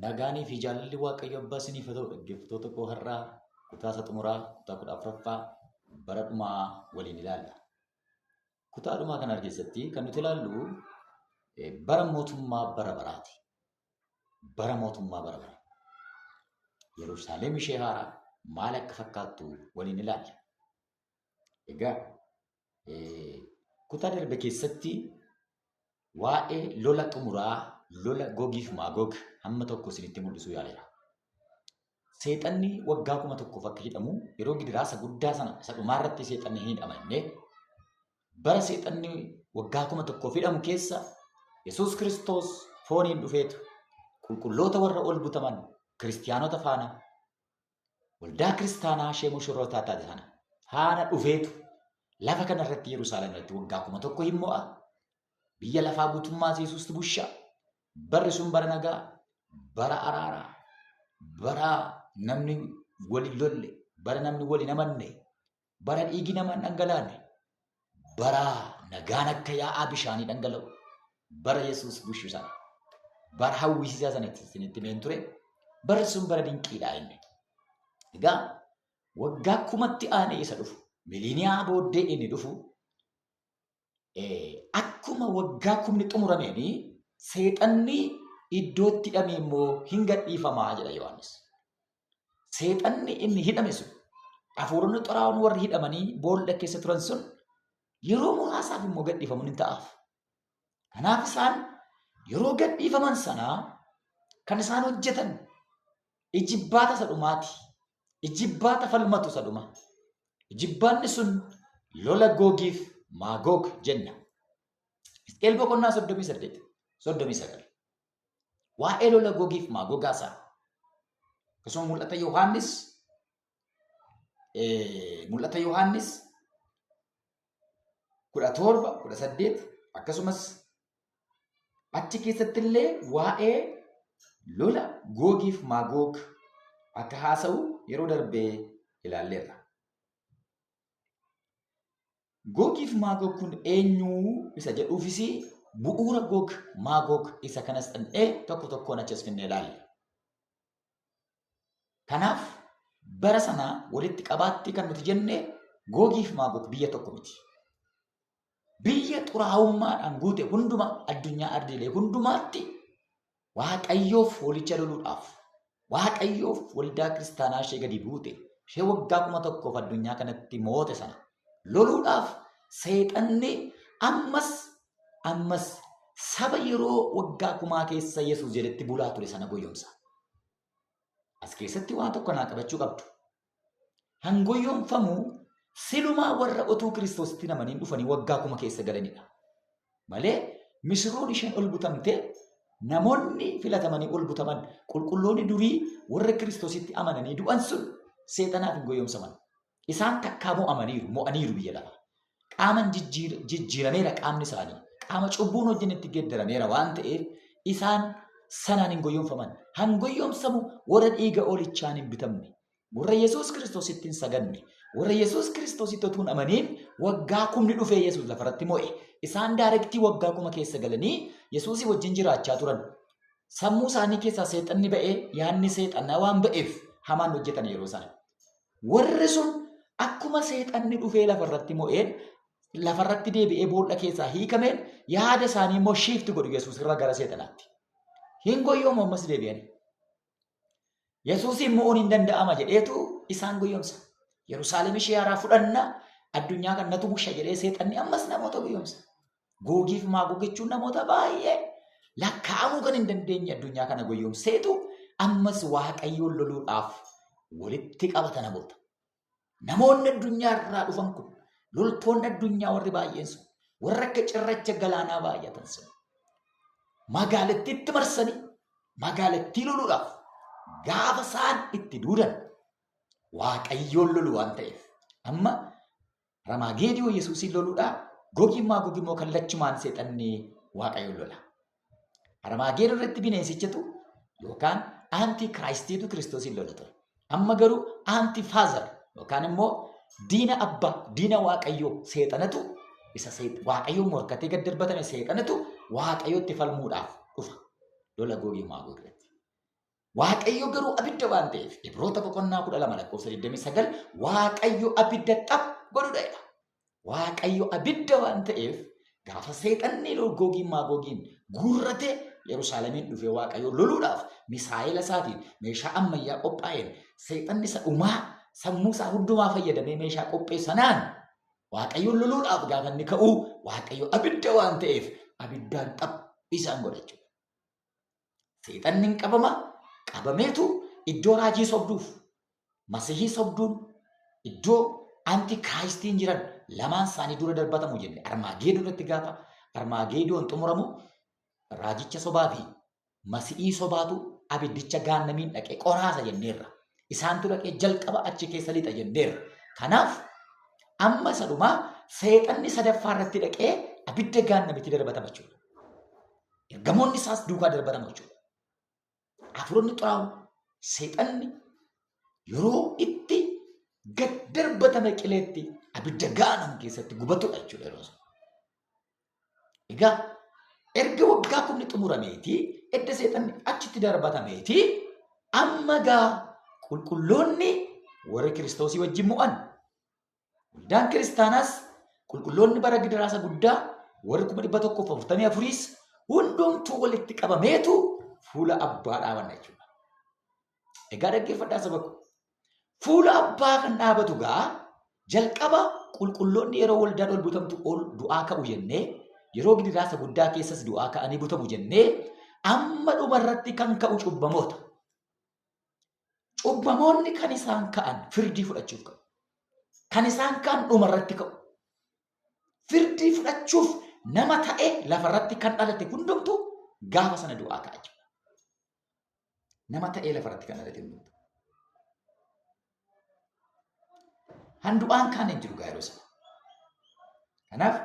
Nagaanii fi jaalalli Waaqayyo Abbaa isiniif haa ta'u. Dhaggeeffattoota koo har'aa kutaa isa xumuraa kutaa 14ffaa bara dhumaa waliin ilaalla. Kutaa dhumaa kana keessatti kan nuti ilaallu bara mootummaa bara baraati. Bara mootummaa bara bara. Yerusaalem ishee haaraa maal akka fakkaattu waliin ilaalla. Egaa kutaa darbe keessatti waa'ee lola xumuraa lola Googiif Maagoog hamma tokko isinitti mul'isuu yaaleera. Seexanni waggaa 1000 akka hidhamu yeroo gidiraasa guddaa sana isa dhumaarratti seexanni hin hidhamne bara seexanni waggaa 1000 hidhamu keessa Yesuus Kiristoos fooniin dhufeetu qulqulloota warra ol butaman kiristiyaanota faana waldaa kiristaanaa ishee mushurrootaa taate sana faana dhufeetu lafa kanarratti Yerusaalem irratti waggaa 1000 hin mo'a. Biyya lafaa guutummaa Yesuusti bushaa. Barri sun bara nagaa, bara araaraa, bara namni wali lolle, bara namni wali namanne, bara dhiigi nama dhangalaane, bara nagaan akka yaa'aa bishaanii dhangala'u, bara Yesuus bushuu sana, bara hawwisiisaa sanatti isinitti meen ture, barri sun bara dinqiidhaa inni. Egaa waggaa 1000 aanee isa dhufu, miliiniyaa booddee inni dhufu, akkuma waggaa 1000 xumurameenii seexanni iddootti hidhame immoo hin gadhiifamaa jedha Yohaannis. Seexanni inni hidhame sun hafuuronni xuraa'oon warri hidhamanii boolla keessa turan sun yeroo muraasaaf immoo gadhiifamuun hin ta'aaf. Kanaaf isaan yeroo gadhiifaman sanaa kan isaan hojjetan ijibbaata isa dhumaati. Ijibbaata falmatu isa dhuma. Ijibbaanni sun lola Googiif Maagoog jenna. Hisqeel boqonnaa 38. 39. Waa'ee lola Googiif Maagoogaa isaa. Akkasuma mul'ata Yohaannis 17, 18 akkasumas achi keessatti illee waa'ee lola Googiif Maagoog akka haasa'u yeroo darbee ilaalleerra. Googiif Maagoog kun eenyuu isa jedhuufis bu'uura Goog Maagoog isa kanas dhandhee tokko tokkoon achas finnee ilaalla. Kanaaf bara sana walitti qabaatti kan nuti jenne Googiif Maagoog biyya tokko miti. Biyya xuraa'ummaadhaan guute hundumaa addunyaa ardiilee hundumaatti Waaqayyoof walicha loluudhaaf Waaqayyoof waldaa kiristaanaa ishee gadi buute ishee waggaa 1000 addunyaa kanatti moote sana loluudhaaf seexanni ammas saba yeroo waggaa 1000 keessa Yesuus jedhetti bulaa ture sana goyyomsa. As keessatti waan tokko naa qabachuu qabdu. Hangoyyomfamu silumaa warra otuu Kiristoositti namaniin dhufanii waggaa 1000 keessa galanidha. Malee misirroon isheen ol butamte namoonni filatamanii ol butaman qulqulloonni durii warra Kiristoositti amananii du'an sun seexanaaf hin goyyomsaman. Isaan takkaa mo'aniiru biyya lafaa. Qaaman jijjiirameera qaamni isaanii. Qaama cubbuun hojjennetti geeddarameera waan ta'eef isaan sanaan hin goyyomfaman. Hangoyyomsamu warra dhiiga oolichaan hin bitamne, warra Yesuus Kiristoositti hin saganne, warra Yesuus Kiristoositti otuu hin amaniin waggaa 1000 dhufee Yesuus lafarratti mo'e. Isaan daarektii waggaa 1000 keessa galanii Yesuusii wajjin jiraachaa turan. Sammuu isaanii keessaa seexanni ba'ee yaadni seexannaa waan ba'eef hamaan hojjetan yeroo sana. Warri sun akkuma seexanni dhufee lafarratti mo'een lafarratti deebi'ee boolla keessaa hiikameen yaada isaanii immoo shiifti godhu Yesuus irraa gara seexanaatti. Hin goyyoomu ammas deebi'anii. Yesuusiin mo'uun hin danda'ama jedheetu isaan goyyomsa. Yerusaalem ishee haaraa fudhanna addunyaa kan natu busha jedhee seexanni ammas namoota goyyomsa. Googiif Maagoog jechuun namoota baay'ee lakkaa'amuu kan hin dandeenye addunyaa kana goyyomseetu ammas Waaqayyoon loluudhaaf walitti qabata namoota. Namoonni addunyaa irraa dhufan kun loltoonni addunyaa warri baay'een sun warra akka cirracha galaanaa baay'atan sun magaalattiitti marsanii magaalattii loluudhaaf gaafa isaan itti duudan Waaqayyoon lolu waan ta'eef amma Ramaageediyoo Yesuusiin loluudhaa Googiif Maagoog immoo kallachumaan seexanni Waaqayyoon lola. Ramaageediyoo irratti bineensichatu yookaan aantii Kiraayistiitu Kiristoosiin lola ture. Amma garuu aantii Faazar yookaan immoo diina abbaa, diina Waaqayyoo seexanatu isa Waaqayyoon morkatee gad darbatame seexanatu Waaqayyootti falmuudhaaf dhufa. Lola Googiif Maagoog irratti. Waaqayyo garuu abidda waan ta'eef Ibroota boqonnaa 12:29 Waaqayyo abidda xap godhudha jedha. Waaqayyo abidda waan ta'eef gaafa seexanni Googiin Maagogiin guurratee Yerusaalemiin dhufee Waaqayyo loluudhaaf misaa'ila isaatiin meeshaa ammayyaa qophaa'een seexanni isa dhumaa sammuu isaa hundumaa fayyadamee meeshaa qophee sanaan Waaqayyo loluudhaaf gaafa inni ka'u Waaqayyo abidda waan ta'eef abiddaan xap isaan godha jechuudha. Seexanni hin qabama. Qabameetu iddoo raajii sobduuf masihii sobduun iddoo antikiraayistiin jiran lamaan isaanii dura darbatamu jenne Armaageedoo irratti gaafa Armaageedoon xumuramu raajicha sobaa fi masihii sobaatu abiddicha gaannamiin dhaqee qoraasa jenneerra. Isaantu dhaqee jalqaba achi keessa lixa jenneerra. Kanaaf amma isa dhumaa seexanni sadaffaa irratti dhaqee abidda gaannamitti darbatama jechuudha. Ergamoonni isaas duukaa darbatama jechuudha. Afuroonni xuraa'u seexanni yeroo itti gad darbatame qileetti abidda gaanam keessatti gubatudha jechuudha yeroo sana. Egaa erga waggaa kumni xumurameeti edda seexanni achitti darbatameeti amma gaa qulqulloonni warri Kiristoosii wajjin mo'an waldaan kiristaanaas qulqulloonni bara Gidiraasa guddaa warri 144s hundumtuu walitti qabameetu fuula abbaa dhaabanna jechuudha. Egaa dhaggeeffadhaa saba ko. Fuula abbaa kan dhaabatu gaa jalqaba qulqulloonni yeroo waldaan ol butamtu ol du'aa ka'u jennee yeroo Gidiraasa guddaa keessas du'aa ka'anii butamu jennee amma dhumarratti kan ka'u cubbamoota. Cubbamoonni kan isaan ka'an firdii fudhachuuf ka'u. Kan isaan ka'an dhumarratti ka'u. Firdii fudhachuuf nama ta'e lafarratti kan dhalate hundumtuu gaafa sana du'aa ka'a jechuudha. Nama ta'ee lafarratti kan dhalate hundumtuu. Handu'aan kaan hin jiru gaa yeroo sana. Kanaaf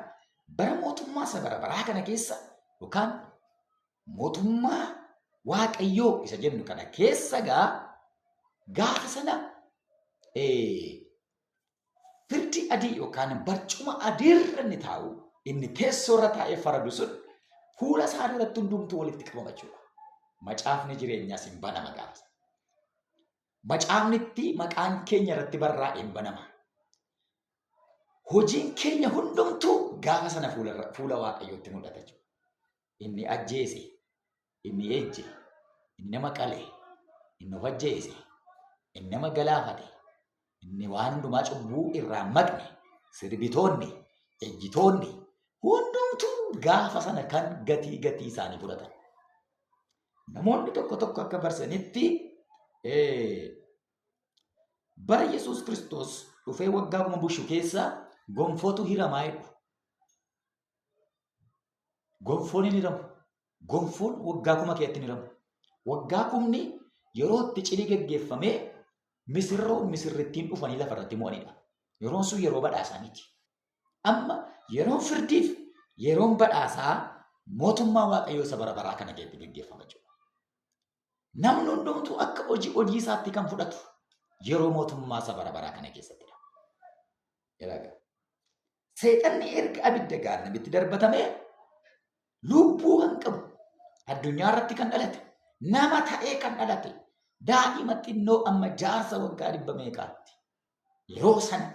bara mootummaa isa bara baraa kana keessa yookaan mootummaa Waaqayyoo isa jennu kana keessa gaafa sana firdi adii yookaan barcuma adiirra inni taa'u inni teessoorra taa'ee faradu sun fuula isaa duratti hundumtuu walitti qabama jechuudha. Macaafni jireenyaas hin banama gaafa. Macaafnitti maqaan keenya irratti barraa'e hin banama. Hojiin keenya hundumtuu gaafa sana fuula Waaqayyootti mul'ata jechuudha. Inni ajjeese, inni ejje, inni nama qale, inni of ajjeese, inni nama galaafate, inni waan hundumaa cubbuu irraa maqne, sirbitoonni, ejjitoonni hundumtuu gaafa sana kan gatii isaanii fudhatan. Namoonni tokko tokko akka barsanitti bara Yesuus Kiristoos dhufee waggaa kuma bushu keessa gonfootu hiramaa jedhu. Gonfoon hin hiramu. Gonfoon waggaa kuma keetti hin hiramu. Waggaa kumni yeroo itti cidhi geggeeffamee misirrittiin dhufanii lafarratti mo'anidha. Yeroon sun yeroo badhaasaa miti. Amma yeroon firdiif yeroon badhaasaa mootummaa Waaqayyoo isa bara baraa kana keessatti geggeeffama jechuudha. Namni hundumtuu akka hojii isaatti kan fudhatu yeroo mootummaa isa bara baraa kana keessattidha. Seexanni erga abidda gaannamitti darbatamee lubbuu kan qabu addunyaa irratti kan dhalate nama ta'ee kan dhalate daa'ima xinnoo amma jaarsa waggaa 100 yeroo sana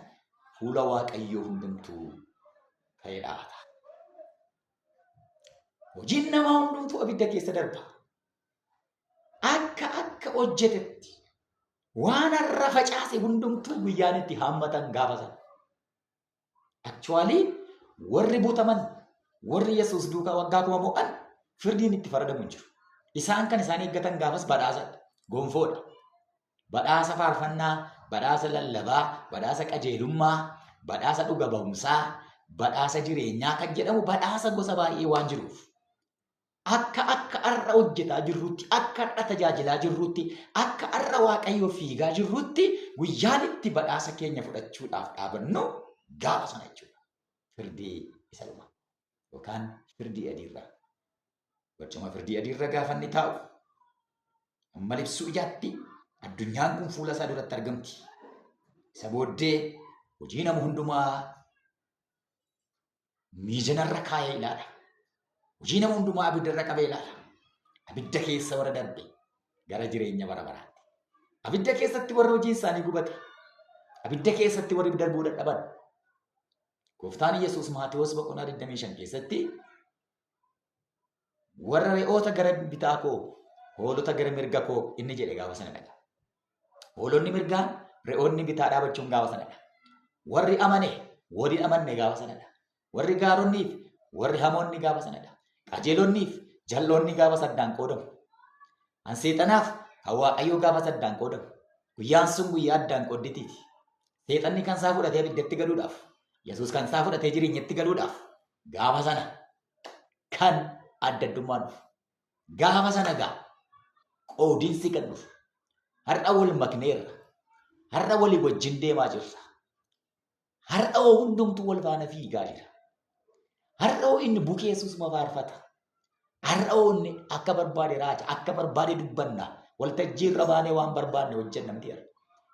fuula Waaqayyoo hundumtuu ka'ee dhaabata. Hojiin namaa hundumtuu abidda keessa darba. Akka hojjetetti waan irra facaase hundumtuu guyyaan itti haammatan gaafa sana. Actually warri butaman warri Yesuus duukaa waggaa kuma mo'an firdiin itti faradamu hin jiru. Isaan kan isaan eeggatan gaafas badhaasadha. Gonfoodha. Badhaasa faarfannaa, badhaasa lallabaa, badhaasa qajeelummaa, badhaasa dhuga ba'umsaa, badhaasa jireenyaa kan jedhamu badhaasa gosa baay'ee waan jiruuf. Akka har'a hojjetaa jirrutti, akka har'a tajaajilaa jirrutti, akka har'a Waaqayyoo fiigaa jirrutti guyyaan itti badhaasa keenya fudhachuudhaaf dhaabannu gaafa sana jechuudha. Firdii isa dhuma yookaan firdii adiirraa. Barcuma firdii adiirra gaafa inni taa'u amma libsuu ijaatti addunyaan kun fuula isaa duratti argamti. Isa booddee hojii nama hundumaa miijanarra kaayee ilaala. Hojii nama hundumaa abiddarra qabee ilaala. Abidda keessa warra darbe, gara jireenya bara baraatti. Abidda keessatti warri hojiin isaanii gubate. Abidda keessatti warri darbuu dadhaban. Gooftaan Yesuus Maatewos boqonnaa 25 keessatti warra re'oota gara bitaa koo, hoolota gara mirga koo inni jedhe gaafa sana dhaga. Hoolonni mirgaan, re'oonni bitaa dhaabachuun gaafa sana dhaga. Warri amane, warri amanne gaafa sana dhaga. Warri gaaronniif, warri hamoonni gaafa sana dhaga. Qajeelonniif, jalloonni gaafa saddaan qoodamu. Seexanaaf kan Waaqayyoo gaafa saddaan qoodamu. Guyyaan sun guyyaa addaan qoodditiiti. Seexanni kan isaa fudhatee abiddatti galuudhaaf, Yesuus kan isaa fudhatee jireenyatti galuudhaaf gaafa sana kan adda addummaan dhufu. Gaafa sana qoodiinsi kan dhufu. Har'a wal makneerra. Har'a walii wajjin deemaa jirra. Har'a hundumtuu wal faana fiigaa jira. Har'a inni bukee Yesuus faarfata. Har'a inni akka barbaade raaja, akka barbaade dubbanna. Waltajjii irra baanee waan barbaanne hojjennamti jira.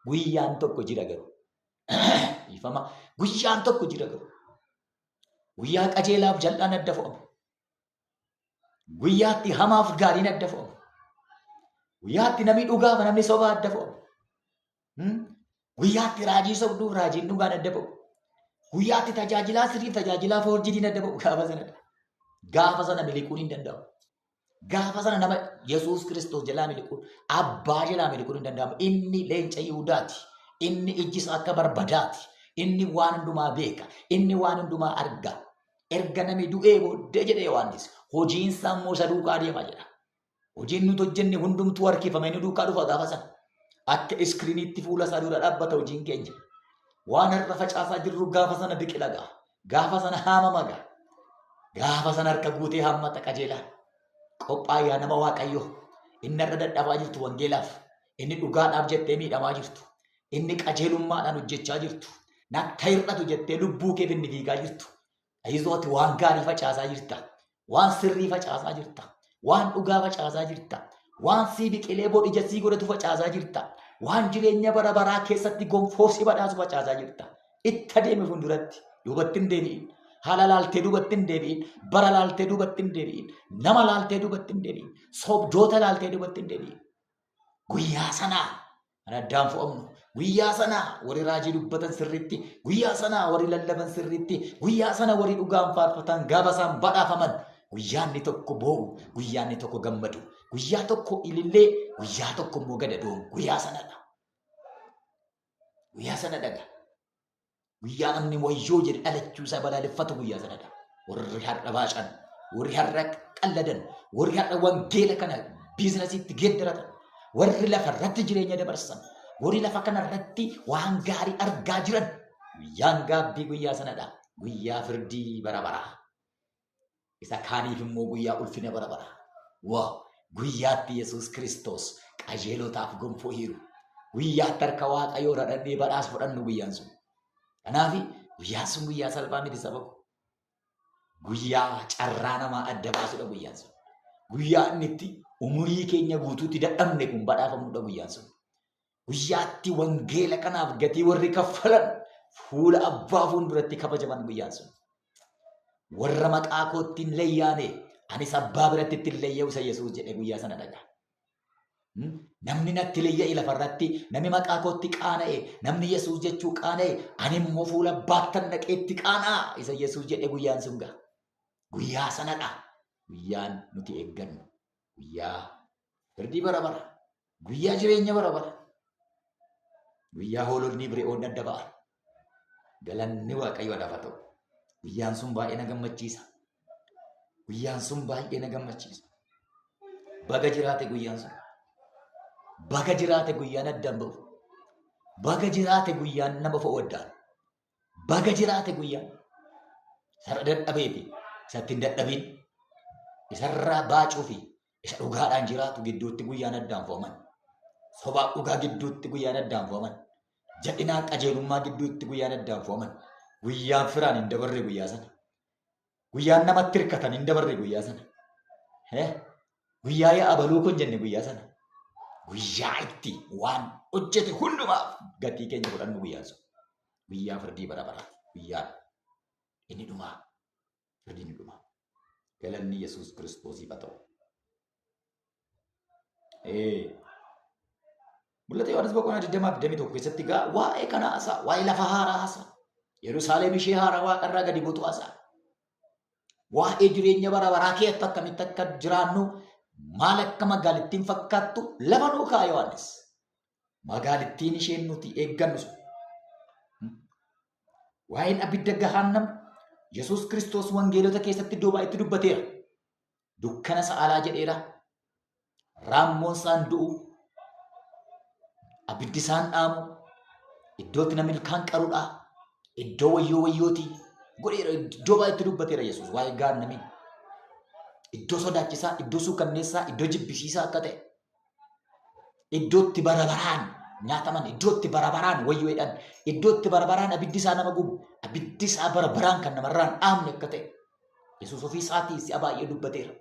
Guyyaan tokko jira garuu. Ifama guyyaan tokko jira garuu. Guyyaa qajeelaaf jal'aan adda fo'amu. Guyyaatti hamaaf gaariin adda fo'amu. Guyyaatti namni dhugaaf namni sobaa adda fo'amu. Guyyaatti raajii sobduuf raajiin dhugaan adda fo'amu. Guyyaatti tajaajilaa sirriif tajaajilaa foorjiin adda fo'amu gaafa sanadha. Gaafa sana miliquun hin danda'amu. Gaafa sana nama Yesuus Kiristoos jalaa miliquun, abbaa jalaa miliquun hin danda'amu. Inni leenca Yihudaati. Inni ijjis akka barbadaati. Inni waan hundumaa beeka. Inni waan hundumaa arga. Erga namni du'ee booddee jedhee Yohaannis hojiin sammuu isa duukaa deema jedha. Hojiin nuti hojjenne hundumtuu harkifamee nu duukaa dhufa gaafa sana. Akka iskiriiniitti fuula isaa dura dhaabbata hojiin keenya. Waan har'a facaasaa jirru gaafa sana biqila ga'a. Gaafa sana haamama ga'a. Gaafa sana harka guutee hammata qajeelaan. Qophaa'aa nama Waaqayyoo. Inni irra dadhabaa jirtu wangeelaaf. Inni dhugaadhaaf jettee miidhamaa jirtu. Inni qajeelummaadhaan hojjechaa jirtu. Nakka hir'atu jettee lubbuu kee inni fiigaa jirtu. Ayizooti waan gaarii facaasaa jirta. Waan sirrii facaasaa jirta. Waan dhugaa facaasaa jirta. Waan sii biqilee bodija sii godhatu facaasaa jirta. Waan jireenya bara baraa keessatti gonfoo si badhaasu facaasaa jirta. Itti adeeme fuulduratti duubatti hin deebi'in. Haala laaltee duubatti hin deebi'in. Bara laaltee duubatti hin deebi'in. Nama laaltee duubatti hin deebi'in. Sobdoota laaltee duubatti hin deebi'in. Guyyaa sanaa kan addaan fo'amnu. Guyyaa sanaa warri raajii dubbatan sirriitti. Guyyaa sanaa warri lallaban sirriitti. Guyyaa sana warri dhugaan faarfatan gaafa isaan badhaafaman. Guyyaanni tokko boo'u. Guyyaanni tokko gammadu. Guyyaa tokko ilillee. Guyyaa tokko immoo gadadoo. Guyyaa sanadha. Guyyaa sanadha. Guyyaa namni wayyoo jedhe dhalachuu isaa balaaleffatu guyyaa sanadha. Warri har'a baacan. Warri har'a qalladan. Warri har'a wangeela kana biizinasiitti geeddaratan. Warri lafa irratti jireenya dabarsan. Warri lafa kana irratti waan gaarii argaa jiran. Guyyaan gaabbii guyyaa sanadha. Guyyaa firdii bara baraa. Isa kaaniif immoo guyyaa ulfina bara baraa. Waa guyyaatti Yesuus Kiristoos qajeelotaaf gonfoo hiru. Guyyaatti harka Waaqayyoo dhadhannee badhaasa fudhannu guyyaan sun. Kanaaf guyyaan sun guyyaa salphaa miti saba ko. Guyyaa carraa namaa adda baasudha guyyaan sun. Guyyaa inni itti umurii keenya guutuutti dadhabne kun badhaafamudha guyyaan sun. Guyyaatti wangeela kanaaf gatii warri kaffalan fuula abbaa fuulduratti kabajaman guyyaan sun. Warra maqaa kootti hin leeyyaane anis abbaa biratti ittiin leeyya'u isa Yesuus jedhe guyyaa sana dhaga. Namni natti leeyya'e lafarratti namni maqaa kootti qaana'e namni Yesuus jechuu qaana'e ani immoo fuula abbaattan dhaqeetti qaana'a isa Yesuus jedhe guyyaan sun ga'a. Guyyaa sanadha. Guyyaan nuti eeggannu. Guyyaa firdii bara bara. Guyyaa jireenya bara bara. Guyyaa hoolonni re'oonni adda ba'an. Galanni Waaqayyoo lafa ta'u. Guyyaan sun baay'ee na gammachiisa. Guyyaan sun baay'ee na gammachiisa. Baga jiraate guyyaan sun. Baga jiraate guyyaan addaan ba'u. Baga jiraate guyyaan nama fo'u addaan. Baga jiraate guyyaan sarara dadhabeefi isatti hin dadhabin. Isarraa baacuu fi isa dhugaadhaan jiraatu gidduutti guyyaan addaan fo'aman. Sobaa dhugaa gidduutti guyyaan addaan fo'aman. Jal'inaan qajeelummaa gidduutti guyyaan addaan fo'aman. Guyyaan firaan hin dabarre guyyaa sana. Guyyaan namatti hirkatan hin dabarre guyyaa sana. Guyyaa yaa abaluu kun jenne guyyaa sana. Guyyaa itti waan hojjete hundumaaf gatii keenya fudhannu guyyaan sun. Guyyaa firdii bara bara. Guyyaa inni dhumaa. Firdii inni dhumaa. Galanni Yesuus Kiristoosiif haa ta'u. Mul'ata Yohaannis boqonnaa 20:21 keessatti egaa waa'ee kana haasa'a, waa'ee lafa haaraa haasa'a. Yerusaalem ishee haaraa waaqarraa gadi buutu haasa'a. Waa'ee jireenya bara baraa keessatti akkamitti akka jiraannu, maal akka magaalittiin fakkaattu lafa nuu kaa'a Yohaannis. Magaalittiin isheen nuti eeggannu sun. Waa'een abidda gahaannam Yesuus Kiristoos wangeelota keessatti iddoo baay'eetti dubbateera. Dukkana sa'aalaa jedheera. Raammoon isaan du'u, abiddi isaan dhaamu, iddootti namni ilkaan qaruudha, iddoo wayyoo wayyooti godheera. Iddoo baay'eetti dubbateera Yesuus waa'ee gaannamii. Iddoo sodaachisaa, iddoo suukanneessaa, iddoo jibbisiisaa akka ta'e, iddootti barabaraan nyaataman, iddootti barabaraan wayyoodhaan, iddootti barabaraan abiddi isaa nama gubu, abiddi isaa barabaraan kan namarraan dhaamne akka ta'e Yesuus ofii isaatii si'a baay'ee dubbateera.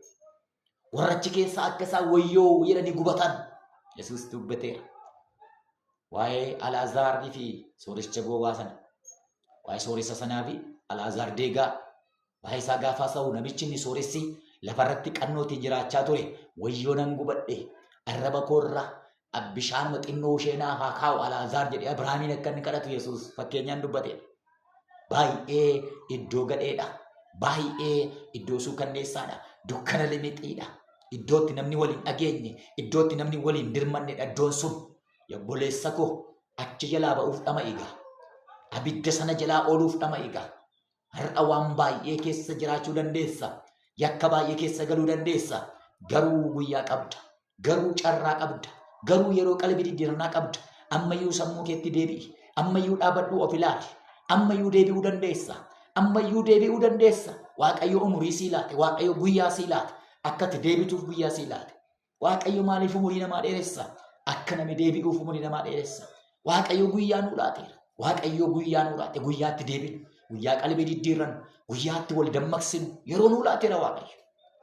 Warra achi keessaa akka isaan wayyoo jedhanii gubatan Yesuus dubbateera. Waa'ee Al'aazaarii fi sooricha gowwaa sana, waa'ee sooressa sanaa fi Al'aazaar deegaa, waa'ee isaa gaafa sa'u namichi inni sooressi lafarratti qannootiin jiraachaa ture, wayyoo nan gubadhe, arraba koorra bishaan xinnoo isheenaa haa kaa'u Al'aazaar jedhee Abrahaamiin akka inni kadhatu Yesuus fakkeenyaan dubbateera. Baay'ee iddoo gadheedha. Baay'ee iddoo suukanneessaadha. Dukkana limixiidha. Iddootti namni waliin dhageenye, iddootti namni waliin dirmannedha iddoon sun. Obboleessa koo achi jalaa ba'uuf dhama eegaa. Abidda sana jalaa ooluuf dhama eegaa. Har'a waan baay'ee keessa jiraachuu dandeessa. Yakka baay'ee keessa galuu dandeessa. Garuu guyyaa qabda. Garuu carraa qabda. Garuu yeroo qalbii diddiirannaa qabda. Ammayyuu sammuu keetti deebi'i. Ammayyuu dhaabadhuu of ilaali. Ammayyuu deebi'uu dandeessa. Ammayyuu deebi'uu dandeessa. Waaqayyo umurii sii laate. Waaqayyo guyyaa sii laate. Akka ati deebituuf guyyaa sii laate. Waaqayyo maaliif umurii namaa dheeressa? Akka namni deebi'uuf umurii namaa dheeressa. Waaqayyo guyyaa nuu laateera. Waaqayyo guyyaa nuu laate. Guyyaatti deebinu. Guyyaa qalbii diddiirrannu. Guyyaatti wal dammaqsinu. Yeroo nuu laateera Waaqayyo.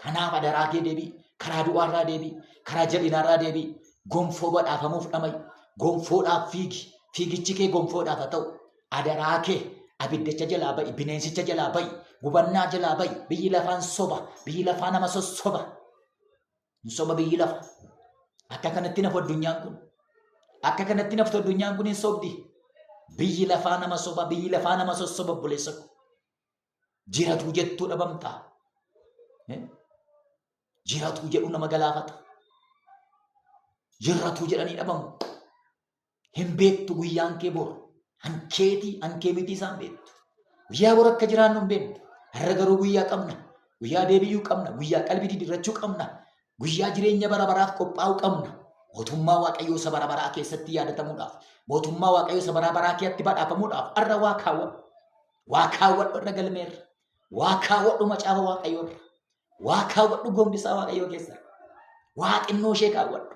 Kanaaf adaraa kee deebi'i. Karaa du'aarraa deebi'i. Karaa jal'inaarraa deebi'i. Gonfoo badhaafamuuf dhama'i. Gonfoodhaaf fiigi. Fiigichi kee gonfoodhaaf haa ta'u. Adaraa kee abiddicha jalaa ba'i. Bineensicha jalaa ba'i. Gubannaa jalaa ba'i. Biyyi lafaan soba. Biyyi lafaa nama sossoba. Hin soba biyyi lafa. Akka kanatti nafu addunyaan kun. Akka kanatti naftu addunyaan kun hin sobdi. Biyyi lafaa nama soba. Biyyi lafaa nama sossoba obboleessa ko. Jiratuu jettuu dhabamtaa. Jiratuu jedhu nama galaafata. Jiratuu jedhanii dhabamu. Hin beektu guyyaan kee boru. Hankee miti isaan beektu. Guyyaa boru akka jiraannu hin beeknu. Har'a garuu guyyaa qabna. Guyyaa deebi'uu qabna. Guyyaa qalbii diddiirrachuu qabna. Guyyaa jireenya bara baraaf qophaa'uu qabna. Mootummaa Waaqayyoo isa bara baraa keessatti yaadatamuudhaaf. Mootummaa Waaqayyoo isa bara baraa keessatti badhaafamuudhaaf. Har'a waa kaawwadhu. Waa kaawwadhu irra galmeerra. Waa kaawwadhu macaafa Waaqayyoorra. Waa kaawwadhu gombisaa Waaqayyoo keessa. Waa xinnoo ishee kaawwadhu.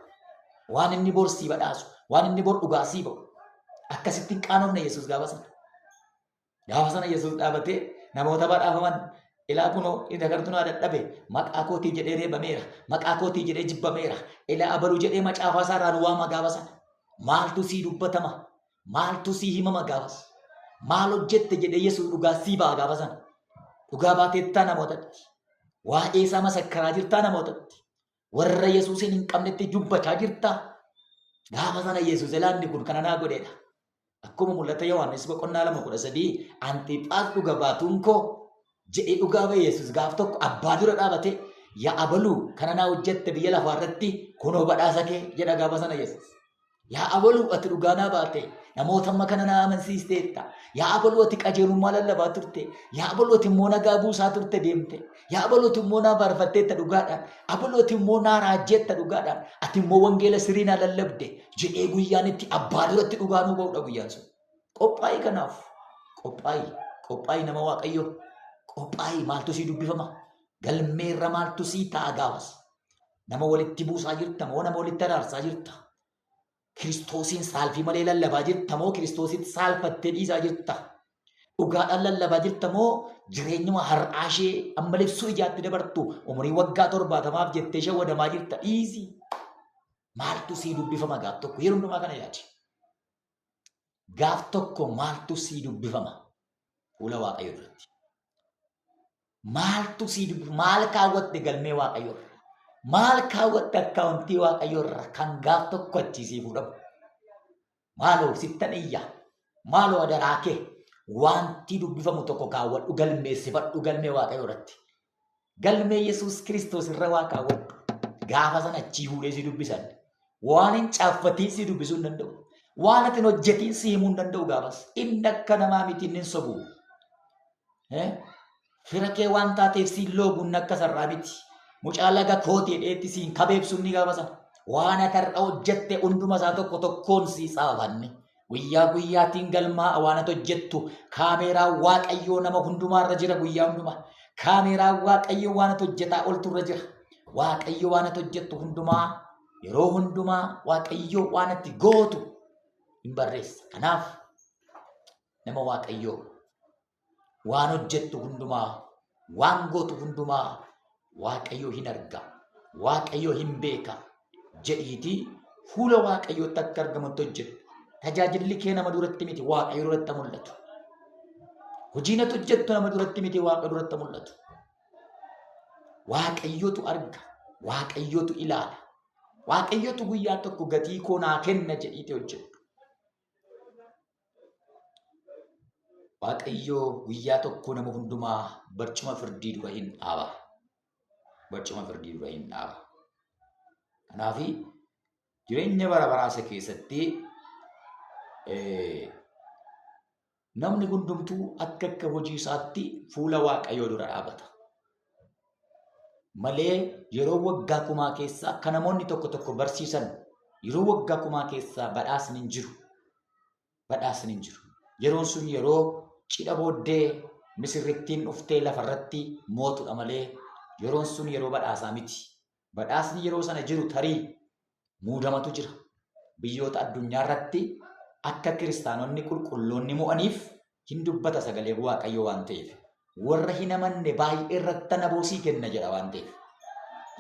Waan inni bor sii badhaasu. Waan inni bor dhugaa sii ba'u. Akkasittiin qaanofna Yesuus gaafa sana. Gaafa sana Yesuus dhaabatee namoota badhaafaman ilaa kunoo inni agartunaa dadhabe maqaa kootii jedhee reebameera. Maqaa kootii jedhee jibbameera. Ilaa abaluu jedhee macaafaa isaa irraan waama gaafa sana. Maaltu sii dubbatama? Maaltu sii himama gaafas? Maal hojjette jedhee Yesuus dhugaa sii ba'a gaafa sana. Dhugaa baateettaa namootatti. Waa'ee isaa masakkaraa jirtaa namootatti. Warra Yesuusin hin qabnetti dubbachaa jirtaa. Gaafa sana Yesuus ilaanni kun kana naa godheedha. Akkuma mul'ata Yohaannis boqonnaa 2:13 Antiiphaas dhuga baatuun koo jedhee dhugaa ba'e Yesuus gaaf tokko abbaa dura dhaabate yaa abaluu kana naa hojjette biyya lafaa irratti kunoo badhaasa kee jedha gaafa sana Yesuus. Yaa abaluu ati dhugaa naa baate namoota amma kana naa amansiisteetta. Yaa abaluu ati qajeelummaa lallabaa turte. Yaa abaluu ati immoo nagaa buusaa turte deemte. Yaa abaluu ati immoo naa faarfatteetta dhugaadhaan. Abaluu ati immoo naa raajjeetta dhugaadhaan. Ati immoo wangeela sirrii naa lallabde jedhee guyyaan itti abbaa duratti dhugaa nuu ba'udha guyyaan sun. Qophaa'ii kanaaf. Qophaa'ii nama Waaqayyoo. Qophaa'ii maaltu sii dubbifama? Galmeerra maaltu sii ta'a gaafas? Nama walitti buusaa jirta moo nama walitti araarsaa jirta? Kiristoosiin saalfii malee lallabaa jirta moo Kiristoositti saalfattee dhiisaa jirta? Dhugaadhaan lallabaa jirta moo jireenyuma har'aa ishee amma libsuu ijaatti dabartu umurii waggaa 70 jettee shawwadamaa jirta dhiisi. Maaltu sii dubbifama gaaf tokko yeroo hundumaa kana yaadi. Gaaf tokko maaltu sii dubbifama fuula Waaqayyoo duratti? Maaltu sii dubbifama? Maal kaawwatte galmee Waaqayyoorra? Maal kaawwatte akkaawuntii Waaqayyoorra kan gaaf tokko achiisii fuudhamu? Maaloo sittan iyya. Maaloo adaraa kee wanti dubbifamu tokko kaawwadhu galmeessifadhu galmee Waaqayyoo irratti. Galmee Yesuus Kiristoos irra waa kaawwadhu. Gaafa sana achii fuudhee si dubbisan. Waan hin caaffatiin si dubbisuu hin danda'u. Waan ati hin hojjetiin si himuu hin danda'u gaafas. Inni akka namaa miti inni hin sobu. Fira kee waan taateef siin looguun akka sarraa miti. Mucaa laga kootee dheetti siin kabeebsuun ni gaafa sana. Waan ati har'a hojjette hunduma isaa tokko tokkoon si saafanne. Guyyaa guyyaatiin galmaa waan ati hojjettu kaameeraa Waaqayyoo nama hundumaarra jira guyyaa hundumaa. Kaameeraa Waaqayyoo waan ati hojjetaa olturra jira. Waaqayyoo waan ati hojjettu hundumaa yeroo hundumaa Waaqayyoo waan ati gootu hin barreessa. Kanaaf nama Waaqayyoo waan hojjettu hundumaa waan gootu hundumaa Waaqayyoo hin arga. Waaqayyoo hin beeka. Jedhiitii fuula Waaqayyootti akka argamutti hojjetu. Tajaajilli kee nama duratti miti Waaqayyo duratti mul'atu. Hojiin ati hojjettu nama duratti miti Waaqa duratti mul'atu. Waaqayyootu arga. Waaqayyootu ilaala. Waaqayyootu guyyaa tokko gatii koo naa kenna jedhiitii hojjettu. Waaqayyoo guyyaa tokko nama hundumaa barcuma firdii dura hin dhaaba. Barcuma firdii dura hin dhaaba. Kanaaf jireenya bara baraasa keessatti namni hundumtuu akka hojii isaatti fuula Waaqayyoo dura dhaabata. Malee yeroo waggaa kumaa keessaa akka namoonni tokko tokko barsiisan yeroo waggaa kumaa keessaa badhaasni hin jiru. Badhaasni hin jiru. Yeroon sun yeroo cidha booddee misirrittiin dhuftee lafarratti mootudha malee yeroon sun yeroo badhaasaa miti. Badhaasni yeroo sana jiru tarii muudamatu jira. Biyyoota addunyaa irratti akka kiristaanonni qulqulloonni mo'aniif hin dubbata sagalee Waaqayyoo waan ta'eef. Warra hin amanne baay'ee irratti aboosii kenna jedha waan ta'eef.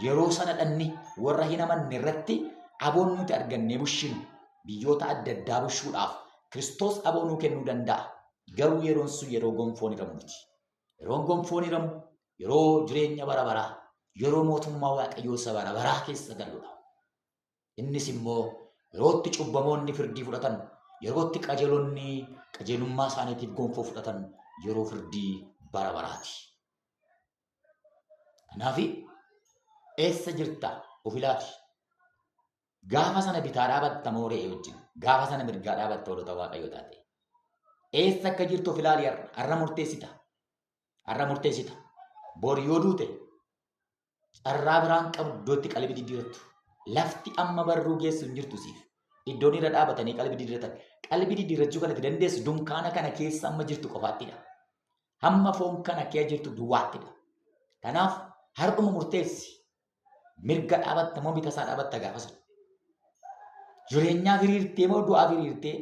Yeroo sana dhanni warra hin amanne irratti aboon nuti argannee bushinu biyyoota adda addaa bushuudhaaf Kiristoos aboo nuu kennuu danda'a. Garuu yeroon sun yeroo gonfoon hiramu miti. Yeroon gonfoon hiramu yeroo jireenya bara baraa yeroo mootummaa Waaqayyoo isa bara baraa keessa galudha. Innis immoo yerootti cubbamoonni firdii fudhatan yerootti qajeelonni qajeelummaa isaaniitiif gonfoo fudhatan yeroo firdii bara baraati. Kanaaf eessa jirta of ilaali. Gaafa sana bitaa dhaabatta moo re'ee wajjin gaafa sana mirgaa dhaabatta hoolota Waaqayyoo taate. Eessa akka jirtu of ilaali har'a murteessita. Har'a murteessita. Bor yoo duute carraa biraan qabdu iddootti qalbii diddiirattu. Lafti amma barruu geessu hin jirtu siif. Iddoon irra dhaabatanii qalbii diddiiratan. Qalbii diddiirachuu kan itti dandeessu dunkaana kana keessa amma jirtu qofaattidha. Hamma foon kana kee jirtu duwwaattidha. Kanaaf har'uma murteessi. Mirga dhaabatta moo bitasaa dhaabatta gaafa sana. Jireenyaa firiirtee moo du'aa firiirtee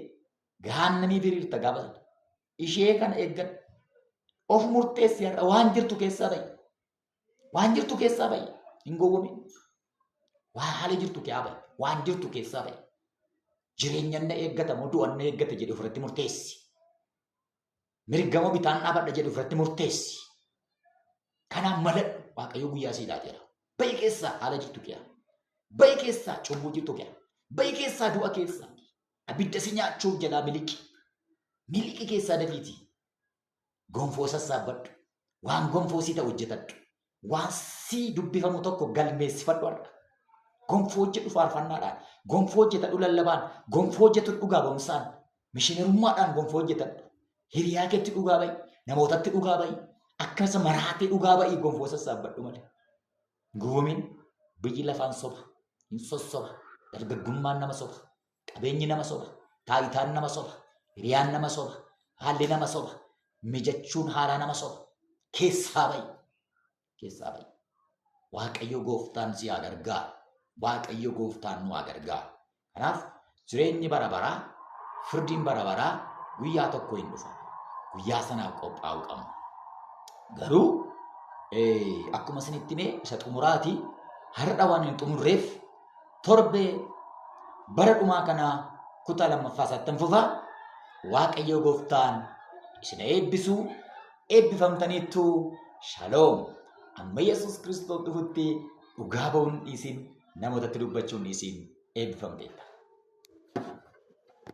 gahaannamii firiirta gaafa sana. Ishee kana eeggadhu. Of murteessi har'a waan jirtu keessaa ba'i. Waan jirtu keessaa ba'i. Hin gowwoomin. Waan haala jirtu keessaa ba'i. Waan jirtu keessaa ba'i. Jireenya na eeggata moo du'a na eeggata jedhu ofirratti murteessi. Mirga moo bitaan dhaabadha jedhu ofirratti murteessi. Kanaaf maladhu Waaqayyo guyyaa siidhaa jedha. Ba'i keessaa haala jirtu keessaa. Ba'i keessaa cubbuu jirtu keessaa. Ba'i keessaa du'a keessaa. Abidda si nyaachuuf jalaa miliqi. Miliqi keessaa dafiiti. Gonfoo sassaabbadhu. Waan gonfoo si ta'u hojjetadhu. Waan si dubbifamu tokko galmeessifadhu har'a. Gonfoo hojjedhu faarfannaadhaan. Gonfoo hojjetadhu lallabaan. Gonfoo hojjetadhu dhugaa ba'umsaan. Mishiinarummaadhaan gonfoo hojjetadhu. Hiriyaa keetti dhugaa ba'i. Namootatti dhugaa ba'i. Akkasuma maraatee dhugaa ba'i gonfoo sassaabbadhu malee. Gowwoomin biyyi lafaan soba. Hin sossoba. Dargaggummaan nama soba. Qabeenyi nama soba. Taayitaan nama soba. Hiriyaan nama soba. Haalli nama soba. Mijachuun haalaa nama soba. Keessaa ba'i. Keessaa ba'i. Waaqayyo gooftaan si haa gargaaru. Waaqayyo gooftaan nu haa gargaaru. Kanaaf jireenyi bara baraa, firdiin bara baraa guyyaa tokko hin dhufa. Guyyaa sanaaf qophaa'uu qabna. Garuu akkuma isinitti himee isa xumuraati har'a waan hin xumurreef torbee bara dhumaa kanaa kutaa lammaffaa isaatti fufaa Waaqayyo gooftaan isin eebbisuu eebbifamtaniittu shaloom. Amma Yesuus Kiristoos dhufutti dhugaa ba'uun dhiisin namootatti dubbachuun dhiisin eebbifamteetta.